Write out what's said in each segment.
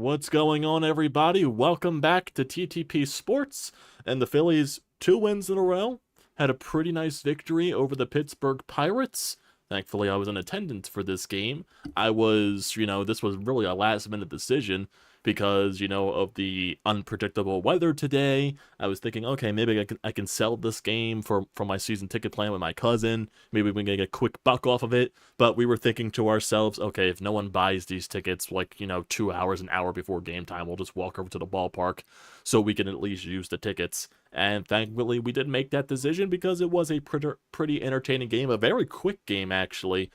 What's going on, everybody? Welcome back to TTP Sports. And the Phillies, 2 wins in a row, had a pretty nice victory over the Pittsburgh Pirates. Thankfully, I was in attendance for this game. This was really a last-minute decision because, of the unpredictable weather today. I was thinking, okay, maybe I can sell this game for my season ticket plan with my cousin. Maybe we can get a quick buck off of it. But we were thinking to ourselves, okay, if no one buys these tickets 2 hours, an hour before game time, we'll just walk over to the ballpark so we can at least use the tickets. And thankfully, we did make that decision because it was a pretty entertaining game, a very quick game, actually.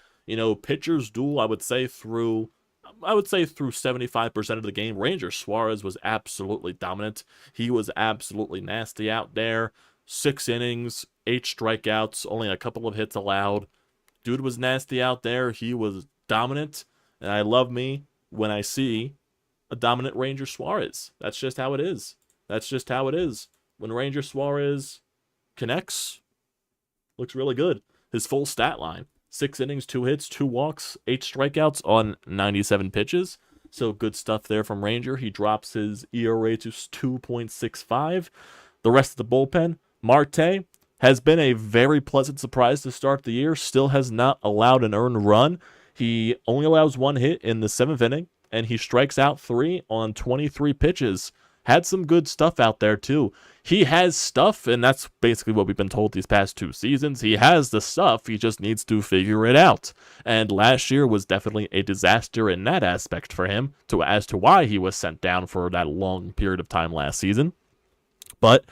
Pitchers duel, I would say through 75% of the game. Ranger Suarez was absolutely dominant. He was absolutely nasty out there. 6 innings, 8 strikeouts, only a couple of hits allowed. Dude was nasty out there. He was dominant. And I love me when I see a dominant Ranger Suarez. That's just how it is. When Ranger Suarez connects, looks really good. His full stat line: 6 innings, 2 hits, 2 walks, 8 strikeouts on 97 pitches. So good stuff there from Ranger. He drops his ERA to 2.65. The rest of the bullpen, Marte has been a very pleasant surprise to start the year. Still has not allowed an earned run. He only allows 1 hit in the 7th inning, and he strikes out 3 on 23 pitches. Had some good stuff out there, too. He has stuff, and that's basically what we've been told these past 2 seasons. He has the stuff, he just needs to figure it out. And last year was definitely a disaster in that aspect for him, as to why he was sent down for that long period of time last season. But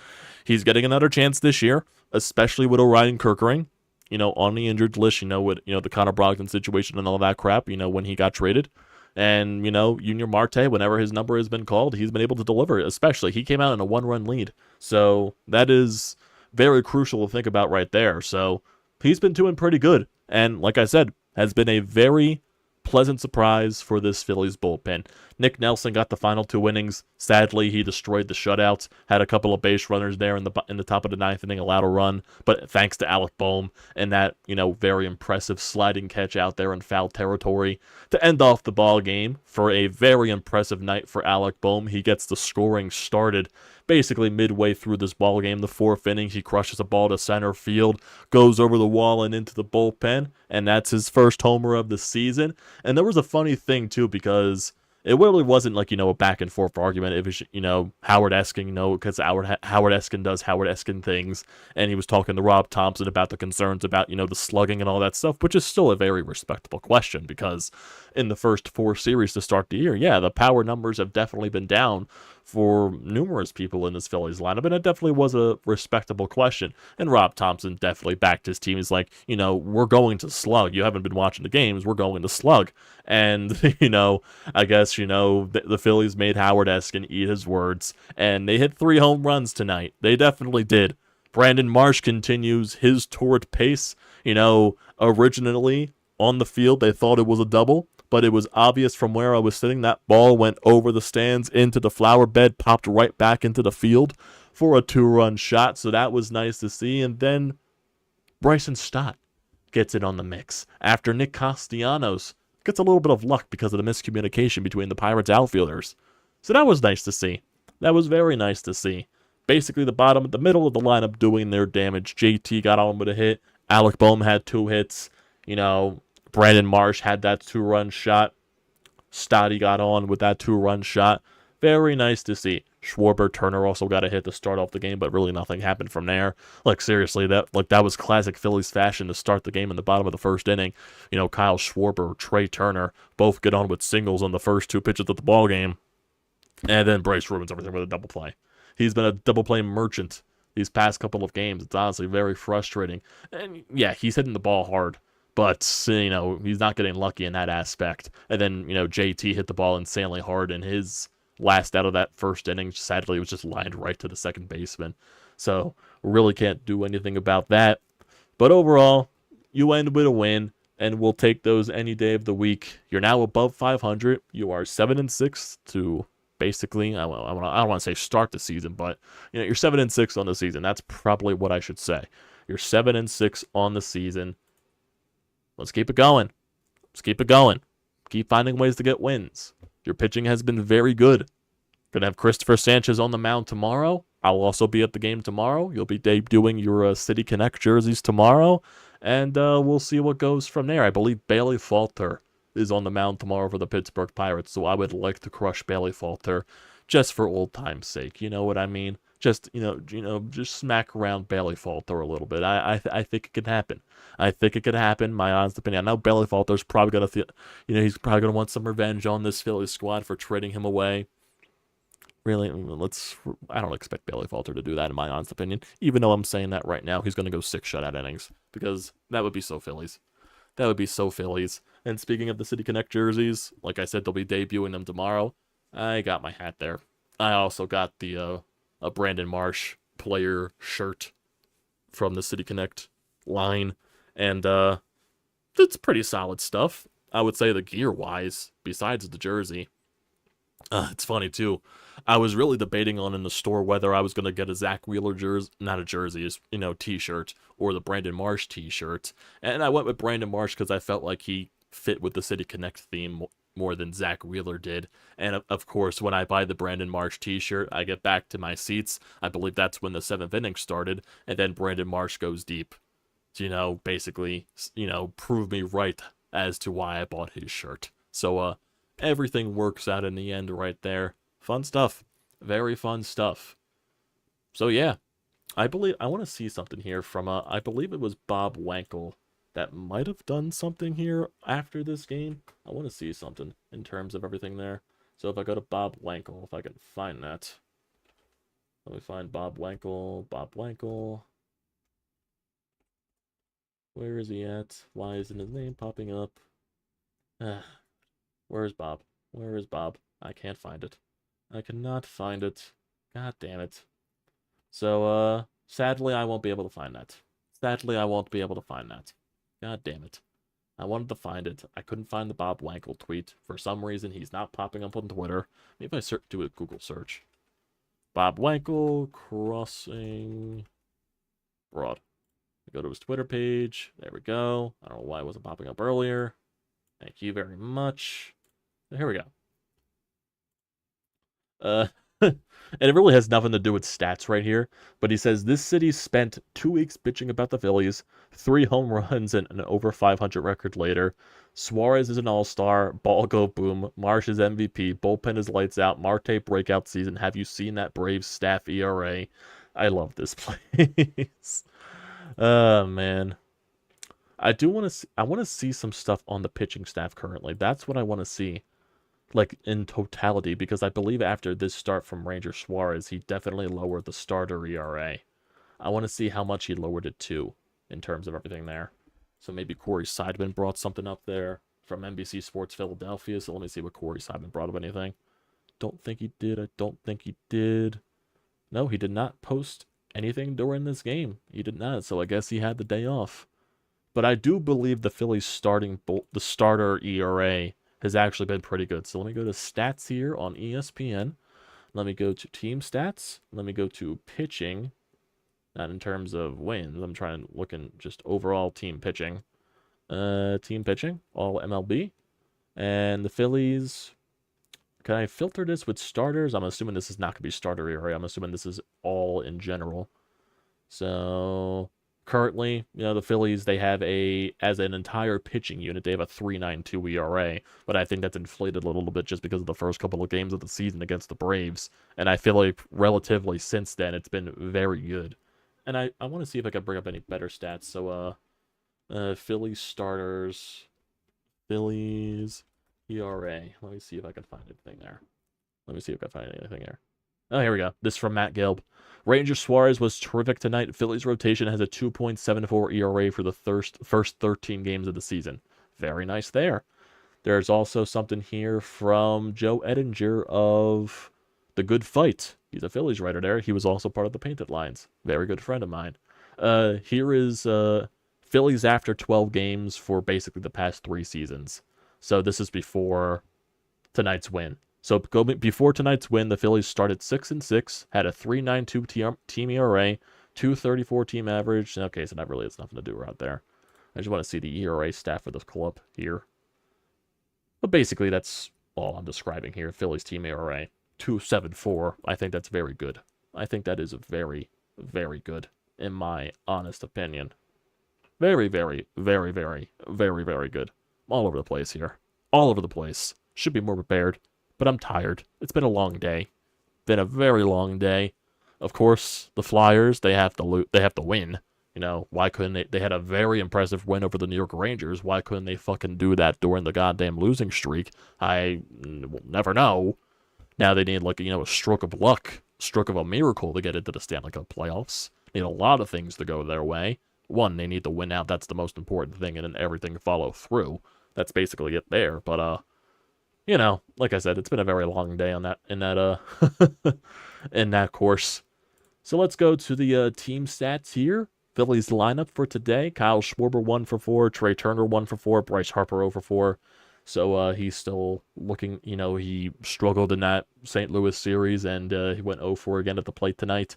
he's getting another chance this year, especially with Orion Kerkering, on the injured list, with, the Connor Brogdon situation and all that crap, when he got traded. And, Junior Marte, whenever his number has been called, he's been able to deliver, especially. He came out in a 1-run lead. So that is very crucial to think about right there. So he's been doing pretty good. And like I said, has been a very pleasant surprise for this Phillies bullpen. Nick Nelson got the final 2 innings. Sadly, he destroyed the shutouts. Had a couple of base runners there in the top of the 9th inning, allowed a run. But thanks to Alec Bohm and that, very impressive sliding catch out there in foul territory to end off the ball game for a very impressive night for Alec Bohm. He gets the scoring started basically midway through this ball game. The 4th inning, he crushes a ball to center field, goes over the wall and into the bullpen, and that's his first homer of the season. And there was a funny thing, too, because it really wasn't a back and forth argument. It was, Howard-esque, because Howard-esque does Howard-esque things. And he was talking to Rob Thompson about the concerns about, the slugging and all that stuff, which is still a very respectable question because in the first 4 series to start the year, yeah, the power numbers have definitely been down for numerous people in this Phillies lineup, and it definitely was a respectable question. And Rob Thompson definitely backed his team. He's like, we're going to slug. You haven't been watching the games. We're going to slug. And, I guess, the Phillies made Howard-esque and eat his words, and they hit 3 home runs tonight. They definitely did. Brandon Marsh continues his torrid pace. Originally on the field, they thought it was a double, but it was obvious from where I was sitting. That ball went over the stands into the flower bed, popped right back into the field for a 2-run shot. So that was nice to see. And then Bryson Stott gets it on the mix after Nick Castellanos gets a little bit of luck because of the miscommunication between the Pirates outfielders. So that was nice to see. That was very nice to see. Basically the middle of the lineup doing their damage. JT got on with a hit. Alec Bohm had 2 hits. Brandon Marsh had that 2-run shot. Stotty got on with that 2-run shot. Very nice to see. Schwarber, Turner also got a hit to start off the game, but really nothing happened from there. Seriously, that was classic Phillies fashion to start the game in the bottom of the 1st inning. Kyle Schwarber, Trey Turner, both get on with singles on the first 2 pitches of the ball game. And then Bryce ruins everything with a double play. He's been a double play merchant these past couple of games. It's honestly very frustrating. And yeah, he's hitting the ball hard. But, he's not getting lucky in that aspect. And then, JT hit the ball insanely hard in his last out of that 1st inning. Sadly, it was just lined right to the second baseman. So, really can't do anything about that. But overall, you end with a win, and we'll take those any day of the week. You're now above 500. You are 7-6 to basically, I don't want to say start the season, but, you're 7-6 on the season. That's probably what I should say. You're 7-6 on the season. Let's keep it going. Keep finding ways to get wins. Your pitching has been very good. Gonna have Christopher Sanchez on the mound tomorrow. I'll also be at the game tomorrow. You'll be debuting your City Connect jerseys tomorrow, and we'll see what goes from there. I believe Bailey Falter is on the mound tomorrow for the Pittsburgh Pirates, so I would like to crush Bailey Falter just for old time's sake. You know what I mean? Just just smack around Bailey Falter a little bit. I think it could happen. I think it could happen. My honest opinion. I know Bailey Falter's probably gonna feel, he's probably gonna want some revenge on this Phillies squad for trading him away. Really, I don't expect Bailey Falter to do that, in my honest opinion. Even though I'm saying that right now, he's going to go 6 shutout innings. Because that would be so Phillies. That would be so Phillies. And speaking of the City Connect jerseys, like I said, they'll be debuting them tomorrow. I got my hat there. I also got the a Brandon Marsh player shirt from the City Connect line. And it's pretty solid stuff. I would say the gear-wise, besides the jersey. It's funny, too. I was really debating on in the store whether I was going to get a Zack Wheeler jersey, not a jersey, t-shirt, or the Brandon Marsh t-shirt. And I went with Brandon Marsh because I felt like he fit with the City Connect theme more than Zack Wheeler did. And of course, when I buy the Brandon Marsh t-shirt, I get back to my seats. I believe that's when the 7th inning started, and then Brandon Marsh goes deep. To, basically, prove me right as to why I bought his shirt. So, everything works out in the end right there. Fun stuff. Very fun stuff. So yeah, I want to see something here from, I believe it was Bob Wankel that might have done something here after this game. I want to see something in terms of everything there. So if I go to Bob Wankel, if I can find that. Let me find Bob Wankel. Bob Wankel. Where is he at? Why isn't his name popping up? Where is Bob? Where is Bob? I can't find it. I cannot find it. God damn it. So, sadly, I won't be able to find that. Sadly, I won't be able to find that. God damn it. I wanted to find it. I couldn't find the Bob Wankel tweet. For some reason, he's not popping up on Twitter. Maybe I do a Google search. Bob Wankel crossing Broad. Go to his Twitter page. There we go. I don't know why it wasn't popping up earlier. Thank you very much. Here we go. And it really has nothing to do with stats right here, but he says this city spent 2 weeks bitching about the Phillies, 3 home runs and an over 500 record later. Suarez is an all-star, ball go boom, Marsh is MVP, bullpen is lights out, Marte breakout season. Have you seen that Braves staff ERA? I love this place. Oh, man. I want to see some stuff on the pitching staff currently. That's what I want to see. Like, in totality, because I believe after this start from Ranger Suarez, he definitely lowered the starter ERA. I want to see how much he lowered it to, in terms of everything there. So maybe Corey Seidman brought something up there from NBC Sports Philadelphia, so let me see what Corey Seidman brought up anything. Don't think he did. I don't think he did. No, he did not post anything during this game. He did not, so I guess he had the day off. But I do believe the Phillies the starter ERA has actually been pretty good. So let me go to stats here on ESPN. Let me go to team stats. Let me go to pitching. Not in terms of wins. I'm trying to look in just overall team pitching. Team pitching, all MLB. And the Phillies, can I filter this with starters? I'm assuming this is not going to be starter ERA. I'm assuming this is all in general. So currently, the Phillies, they have as an entire pitching unit, they have a 3.92 ERA, but I think that's inflated a little bit just because of the first couple of games of the season against the Braves, and I feel like relatively since then, it's been very good. And I want to see if I can bring up any better stats. So, Phillies starters, Phillies ERA. Let me see if I can find anything there. Oh, here we go. This is from Matt Gilb. Ranger Suarez was terrific tonight. Phillies rotation has a 2.74 ERA for the first 13 games of the season. Very nice there. There's also something here from Joe Ettinger of The Good Fight. He's a Phillies writer there. He was also part of the Painted Lines. Very good friend of mine. Here is Phillies after 12 games for basically the past 3 seasons. So this is before tonight's win. So before tonight's win, the Phillies started 6-6, had a 3.92 team ERA, 2.34 team average. Okay, so that really has nothing to do right there. I just want to see the ERA stat for the club here. But basically, that's all I'm describing here. Phillies team ERA 2.74. I think that's very good. I think that is very, very good, in my honest opinion. Very, very, very, very, very, very good. All over the place here. All over the place. Should be more prepared, but I'm tired. It's been a long day. Been a very long day. Of course, the Flyers, they have to win. You know, why couldn't they? They had a very impressive win over the New York Rangers. Why couldn't they fucking do that during the goddamn losing streak? I will never know. Now they need, like, you know, a stroke of luck, stroke of a miracle to get into the Stanley Cup playoffs. Need a lot of things to go their way. One, they need to win out. That's the most important thing, and then everything follow through. That's basically it there. But you know, like I said, it's been a very long day on that in that course. So let's go to the team stats here. Phillies lineup for today: Kyle Schwarber 1 for 4, Trey Turner 1 for 4, Bryce Harper 0 for 4. So he's still looking, you know, he struggled in that St. Louis series, and he went 0 for again at the plate tonight.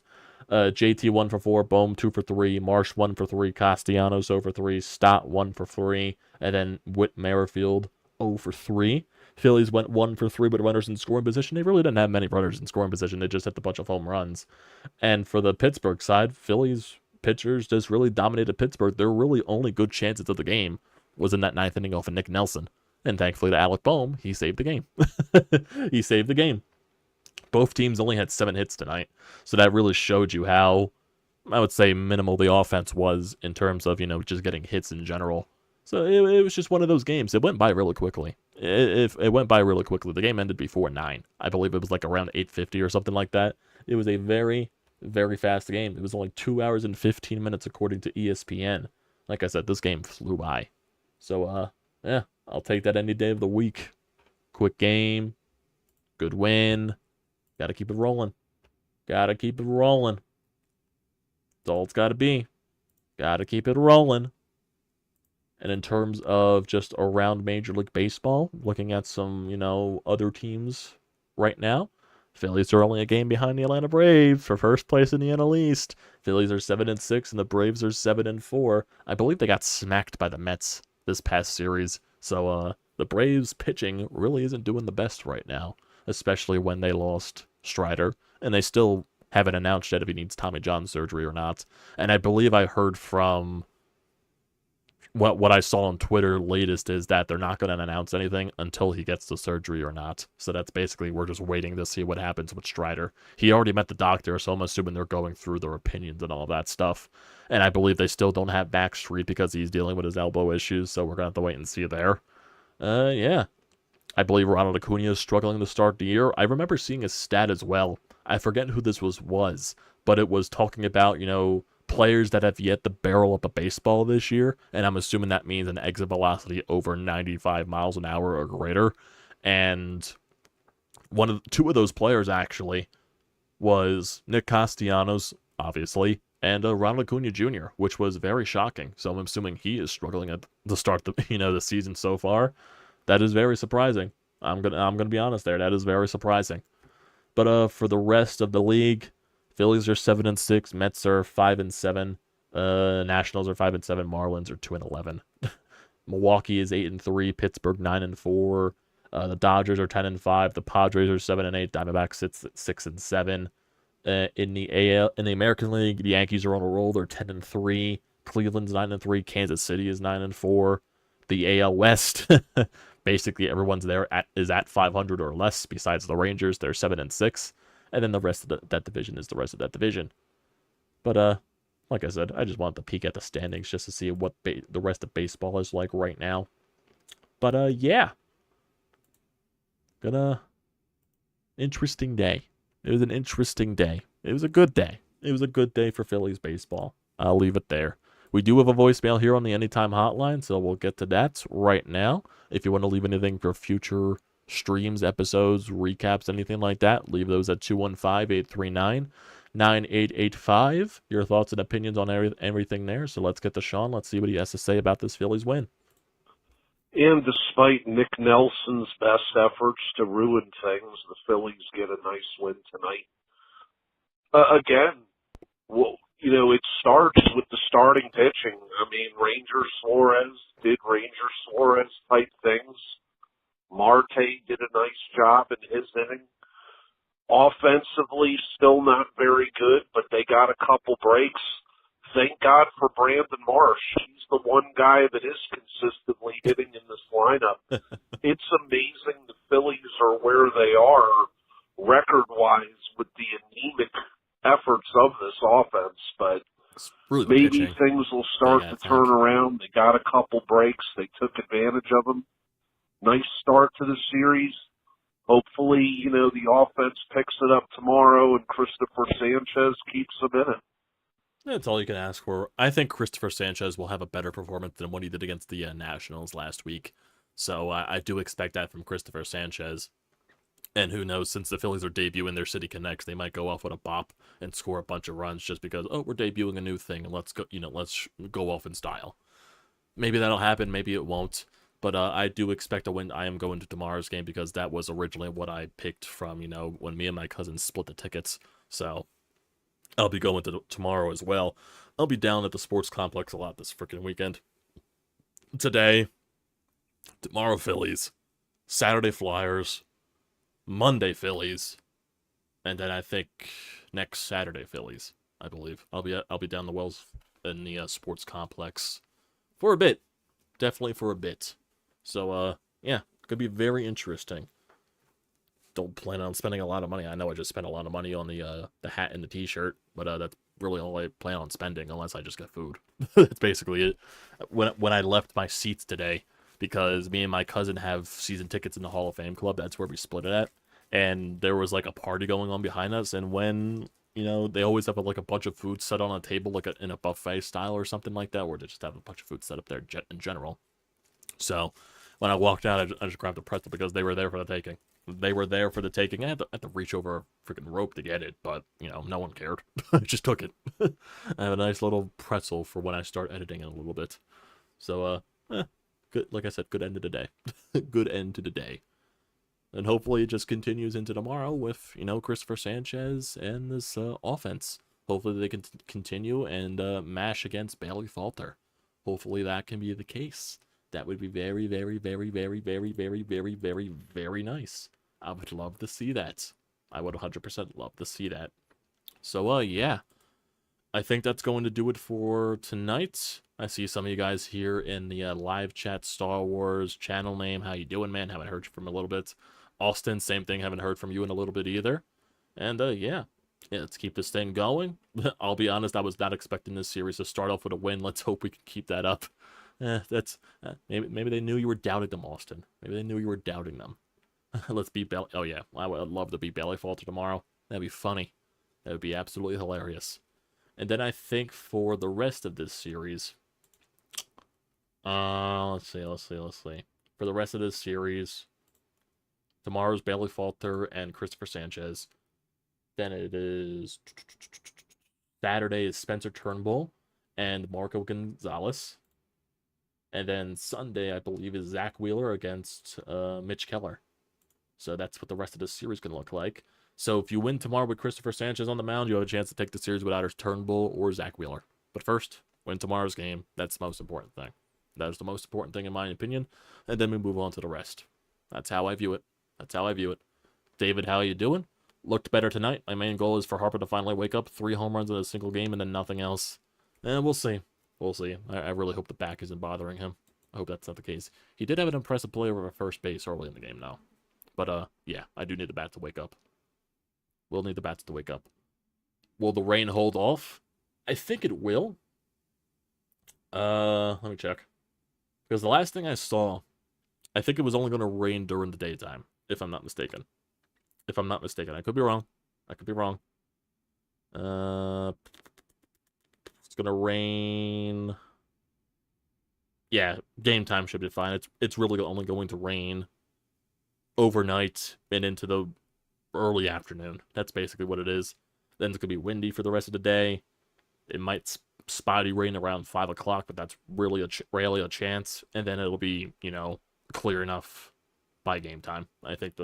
JT 1 for 4, Bohm 2 for 3, Marsh 1 for 3, Castellanos 0 for 3, Stott 1 for 3, and then Whit Merrifield 0 for 3. Phillies went 1 for 3 with runners in scoring position. They really didn't have many runners in scoring position. They just hit a bunch of home runs. And for the Pittsburgh side, Phillies pitchers just really dominated Pittsburgh. Their really only good chances of the game was in that ninth inning off of Nick Nelson. And thankfully to Alec Bohm, he saved the game. He saved the game. Both teams only had 7 hits tonight. So that really showed you how, I would say, minimal the offense was in terms of, you know, just getting hits in general. So it was just one of those games. It went by really quickly. It went by really quickly. The game ended before 9. I believe it was like around 8:50 or something like that. It was a very, very fast game. It was only 2 hours and 15 minutes according to ESPN. Like I said, this game flew by. So, yeah, I'll take that any day of the week. Quick game. Good win. Got to keep it rolling. Got to keep it rolling. That's all it's got to be. Got to keep it rolling. And in terms of just around Major League Baseball, looking at some, you know, other teams right now, Phillies are only a game behind the Atlanta Braves for first place in the NL East. Phillies are 7-6, and the Braves are 7-4. I believe they got smacked by the Mets this past series. So the Braves pitching really isn't doing the best right now, especially when they lost Strider, and they still haven't announced yet if he needs Tommy John surgery or not. And I believe I heard from what I saw on Twitter latest is that they're not going to announce anything until he gets the surgery or not. So that's basically, we're just waiting to see what happens with Strider. He already met the doctor, so I'm assuming they're going through their opinions and all that stuff. And I believe they still don't have Backstreet because he's dealing with his elbow issues, so we're going to have to wait and see there. Yeah. I believe Ronald Acuna is struggling to start the year. I remember seeing a stat as well. I forget who this was, but it was talking about, you know, players that have yet to barrel up a baseball this year, and I'm assuming that means an exit velocity over 95 miles an hour or greater. And two of those players actually was Nick Castellanos, obviously, and Ronald Acuna Jr., which was very shocking. So I'm assuming he is struggling at the start of the season so far. That is very surprising. I'm gonna be honest there. That is very surprising. But for the rest of the league, Phillies are 7-6, Mets are 5-7, Nationals are 5-7, Marlins are 2-11. Milwaukee is 8-3, Pittsburgh 9-4, the Dodgers are 10-5, the Padres are 7-8, Diamondbacks 6-7. In the American League, the Yankees are on a roll. They're 10-3. Cleveland's 9-3. Kansas City is 9-4. The AL West, basically everyone's is at 500 or less. Besides the Rangers, they're 7-6. And then the rest of that division is the rest of that division. But like I said, I just wanted to peek at the standings just to see what the rest of baseball is like right now. But yeah, interesting day. It was an interesting day. It was a good day. It was a good day for Phillies baseball. I'll leave it there. We do have a voicemail here on the Anytime Hotline, so we'll get to that right now. If you want to leave anything for future streams, episodes, recaps, anything like that, leave those at 215-839-9885. Your thoughts and opinions on everything there. So let's get to Sean. Let's see what he has to say about this Phillies win. And despite Nick Nelson's best efforts to ruin things, the Phillies get a nice win tonight. Again, well, it starts with the starting pitching. I mean, Ranger Suarez did Ranger Suarez type things. Marte did a nice job in his inning. Offensively, still not very good, but they got a couple breaks. Thank God for Brandon Marsh. He's the one guy that is consistently hitting in this lineup. It's amazing the Phillies are where they are record-wise with the anemic efforts of this offense, but It's really the maybe pitching things will thing, start I to think. turn around. They got a couple breaks. They took advantage of them. Nice start to the series. Hopefully, the offense picks it up tomorrow and Christopher Sanchez keeps them in it. That's all you can ask for. I think Christopher Sanchez will have a better performance than what he did against the Nationals last week. So I do expect that from Christopher Sanchez. And who knows, since the Phillies are debuting their City Connects, they might go off with a bop and score a bunch of runs just because, we're debuting a new thing and let's go off in style. Maybe that'll happen, maybe it won't. But I do expect a win. I am going to tomorrow's game because that was originally what I picked from, when me and my cousin split the tickets. So I'll be going to tomorrow as well. I'll be down at the sports complex a lot this freaking weekend. Today, tomorrow Phillies, Saturday Flyers, Monday Phillies, and then I think next Saturday Phillies, I believe. I'll be down the Wells in the sports complex for a bit. Definitely for a bit. So, yeah, could be very interesting. Don't plan on spending a lot of money. I know I just spent a lot of money on the hat and the t-shirt, but that's really all I plan on spending unless I just get food. That's basically it. When I left my seats today, because me and my cousin have season tickets in the Hall of Fame Club, that's where we split it at, and there was like a party going on behind us, and when they always have like a bunch of food set on a table, like in a buffet style or something like that, where they just have a bunch of food set up there in general. So when I walked out, I just grabbed a pretzel because they were there for the taking. They were there for the taking. I had to reach over a freaking rope to get it, but, no one cared. I just took it. I have a nice little pretzel for when I start editing in a little bit. So, good. Like I said, good end of the day. Good end to the day. And hopefully it just continues into tomorrow with, Christopher Sanchez and this offense. Hopefully they can continue and mash against Bailey Falter. Hopefully that can be the case. That would be very, very, very, very, very, very, very, very, very nice. I would love to see that. I would 100% love to see that. So, yeah. I think that's going to do it for tonight. I see some of you guys here in the live chat, Star Wars channel name. How you doing, man? Haven't heard from you a little bit. Austin, same thing. Haven't heard from you in a little bit either. And, yeah, let's keep this thing going. I'll be honest, I was not expecting this series to start off with a win. Let's hope we can keep that up. Maybe they knew you were doubting them, Austin. Maybe they knew you were doubting them. Let's beat Bailey. Oh, yeah. I would love to beat Bailey Falter tomorrow. That'd be funny. That would be absolutely hilarious. And then I think for the rest of this series, let's see. For the rest of this series, tomorrow's Bailey Falter and Christopher Sanchez. Then it is Saturday is Spencer Turnbull and Marco Gonzalez. And then Sunday, I believe, is Zack Wheeler against Mitch Keller. So that's what the rest of this series is going to look like. So if you win tomorrow with Christopher Sanchez on the mound, you have a chance to take the series without either Turnbull or Zack Wheeler. But first, win tomorrow's game. That's the most important thing. That is the most important thing in my opinion. And then we move on to the rest. That's how I view it. David, how you doing? Looked better tonight. My main goal is for Harper to finally wake up. 3 home runs in a single game and then nothing else. And we'll see. I really hope the back isn't bothering him. I hope that's not the case. He did have an impressive play over first base early in the game now. But, yeah, I do need the bat to wake up. We'll need the bats to wake up. Will the rain hold off? I think it will. Let me check. Because the last thing I saw, I think it was only going to rain during the daytime, if I'm not mistaken. I could be wrong. It's going to rain. Yeah, game time should be fine. It's really only going to rain overnight and into the early afternoon. That's basically what it is. Then it's going to be windy for the rest of the day. It might spotty rain around 5 o'clock, but that's really rarely a chance. And then it'll be, clear enough by game time. I think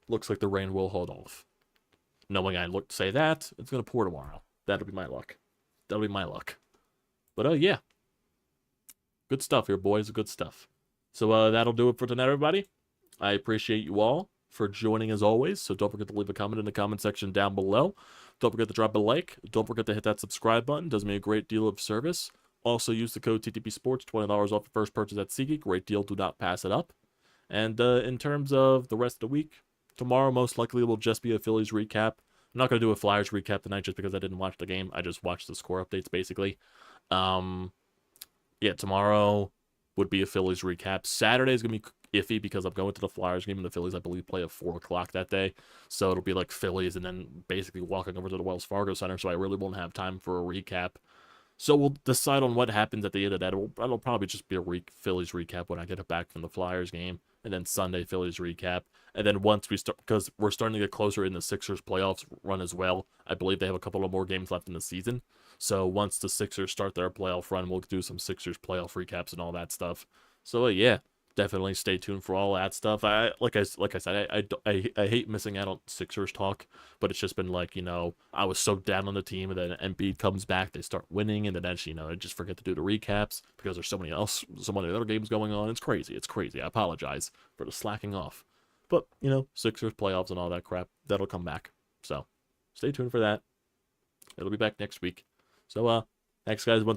looks like the rain will hold off. Knowing I say that, it's going to pour tomorrow. That'll be my luck. But, yeah. Good stuff here, boys. Good stuff. So, that'll do it for tonight, everybody. I appreciate you all for joining as always. So don't forget to leave a comment in the comment section down below. Don't forget to drop a like. Don't forget to hit that subscribe button. It does me a great deal of service. Also use the code TTPSPORTS, $20 off your first purchase at SeatGeek. Great deal. Do not pass it up. And in terms of the rest of the week, tomorrow most likely will just be a Phillies recap. I'm not going to do a Flyers recap tonight just because I didn't watch the game. I just watched the score updates basically. Yeah, tomorrow would be a Phillies recap. Saturday is going to be iffy because I'm going to the Flyers game and the Phillies, I believe, play at 4 o'clock that day. So it'll be like Phillies and then basically walking over to the Wells Fargo Center. So I really won't have time for a recap. So we'll decide on what happens at the end of that. It'll probably just be a Phillies recap when I get it back from the Flyers game. And then Sunday, Phillies recap. And then once we start, because we're starting to get closer in the Sixers playoffs run as well. I believe they have a couple of more games left in the season. So once the Sixers start their playoff run, we'll do some Sixers playoff recaps and all that stuff. So yeah, definitely stay tuned for all that stuff. I said, I hate missing out on Sixers talk, but it's just been like, I was so down on the team, and then Embiid comes back, they start winning, and then actually, I just forget to do the recaps because there's so many other games going on. It's crazy. I apologize for the slacking off, but Sixers playoffs and all that crap, that'll come back. So stay tuned for that. It'll be back next week. So thanks guys once